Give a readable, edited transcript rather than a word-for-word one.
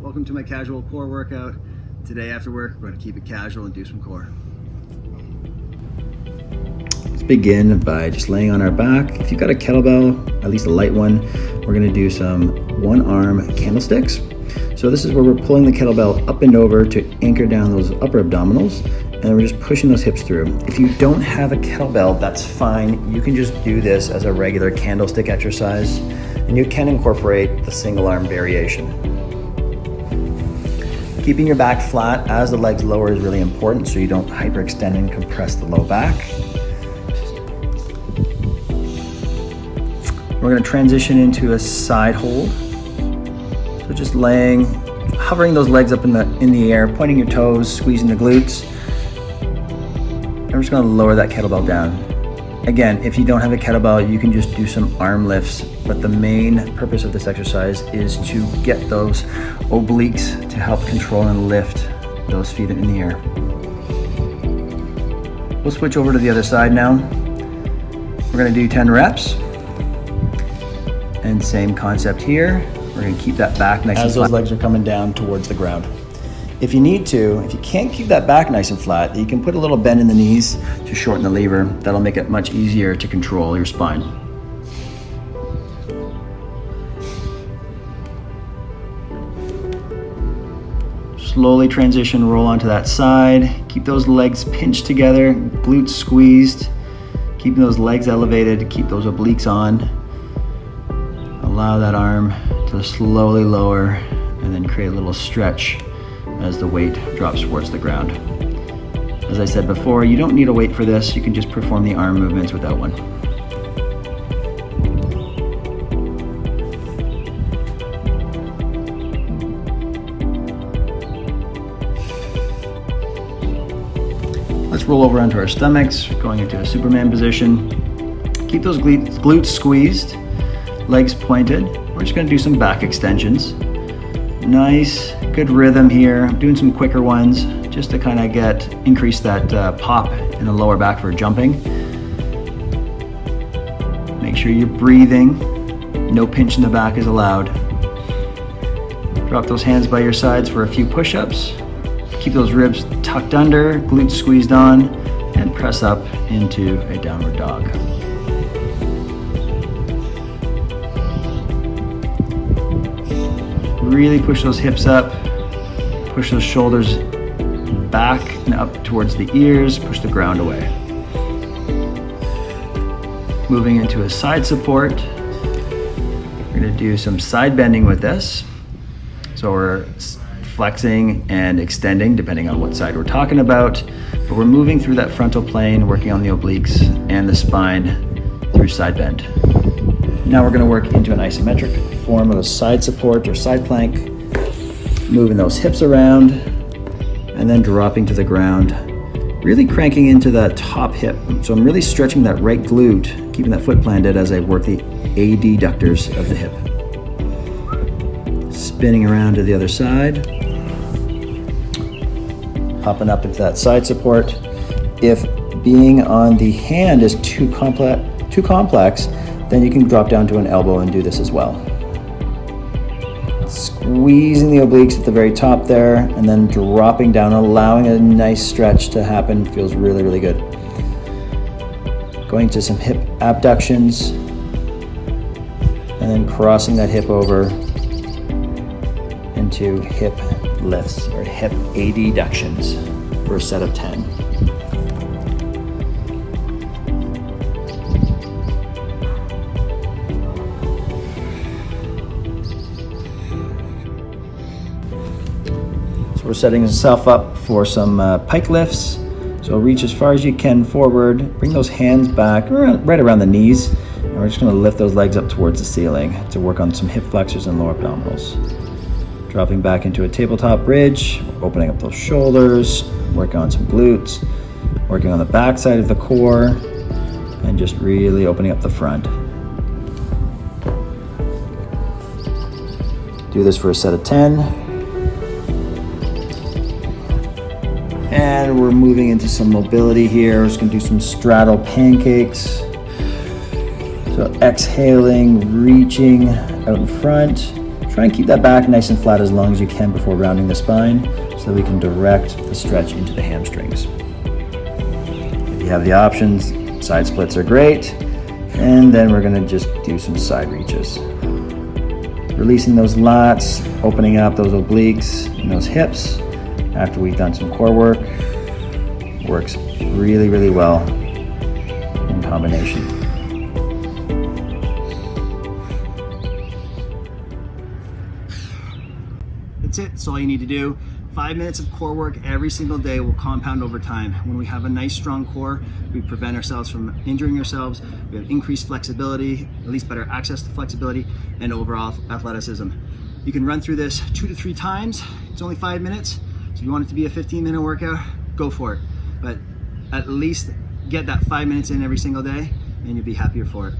Welcome to my casual core workout. Today after work, we're going to keep it casual and do some core. Let's begin by just laying on our back. If you've got a kettlebell, at least a light one, we're going to do some one-arm candlesticks. So this is where we're pulling the kettlebell up and over to anchor down those upper abdominals, and we're just pushing those hips through. If you don't have a kettlebell, that's fine. You can just do this as a regular candlestick exercise, and you can incorporate the single arm variation. Keeping your back flat as the legs lower is really important so you don't hyperextend and compress the low back. We're going to transition into a side hold. So just hovering those legs up in the air, pointing your toes, squeezing the glutes. And we're just going to lower that kettlebell down. Again, if you don't have a kettlebell, you can just do some arm lifts, but the main purpose of this exercise is to get those obliques to help control and lift those feet in the air. We'll switch over to the other side now. We're going to do 10 reps. And same concept here. We're going to keep that back nice and flat as those legs are coming down towards the ground. If you can't keep that back nice and flat, you can put a little bend in the knees to shorten the lever. That'll make it much easier to control your spine. Slowly transition, roll onto that side. Keep those legs pinched together, glutes squeezed. Keeping those legs elevated, keep those obliques on. Allow that arm to slowly lower and then create a little stretch as the weight drops towards the ground. As I said before, you don't need a weight for this. You can just perform the arm movements without one. Let's roll over onto our stomachs, going into a Superman position. Keep those glutes squeezed, legs pointed. We're just going to do some back extensions. Nice, good rhythm here. I'm doing some quicker ones just to kind of increase that pop in the lower back for jumping. Make sure you're breathing. No pinch in the back is allowed. Drop those hands by your sides for a few push-ups. Keep those ribs tucked under, glutes squeezed on, and press up into a downward dog. Really push those hips up, push those shoulders back and up towards the ears, push the ground away. Moving into a side support. We're going to do some side bending with this. So we're flexing and extending depending on what side we're talking about, but we're moving through that frontal plane, working on the obliques and the spine through side bend. Now we're going to work into an isometric form of a side support or side plank, moving those hips around and then dropping to the ground, really cranking into that top hip. So I'm really stretching that right glute, keeping that foot planted as I work the adductors of the hip. Spinning around to the other side, popping up into that side support. If being on the hand is too complex, then you can drop down to an elbow and do this as well. Squeezing the obliques at the very top there and then dropping down, allowing a nice stretch to happen. Feels really, really good. Going to some hip abductions and then crossing that hip over into hip lifts or hip adductions for a set of 10. We're setting yourself up for some pike lifts. So reach as far as you can forward, bring those hands back right around the knees, and we're just going to lift those legs up towards the ceiling to work on some hip flexors and lower abdominals. Dropping back into a tabletop bridge, opening up those shoulders, working on some glutes, working on the back side of the core, and just really opening up the front. Do this for a set of 10. And we're moving into some mobility here. We're just gonna do some straddle pancakes. So exhaling, reaching out in front, Try and keep that back nice and flat as long as you can before rounding the spine so that we can direct the stretch into the hamstrings. If you have the options, side splits are great. And then we're gonna just do some side reaches. Releasing those lats, opening up those obliques and those hips after we've done some core work works really, really well in combination. That's it. That's all you need to do. 5 minutes of core work every single day will compound over time. When we have a nice strong core, we prevent ourselves from injuring ourselves. We have increased flexibility, at least better access to flexibility, and overall athleticism. You can run through this 2 to 3 times. It's only 5 minutes. So if you want it to be a 15-minute workout, go for it. But at least get that 5 minutes in every single day and you'll be happier for it.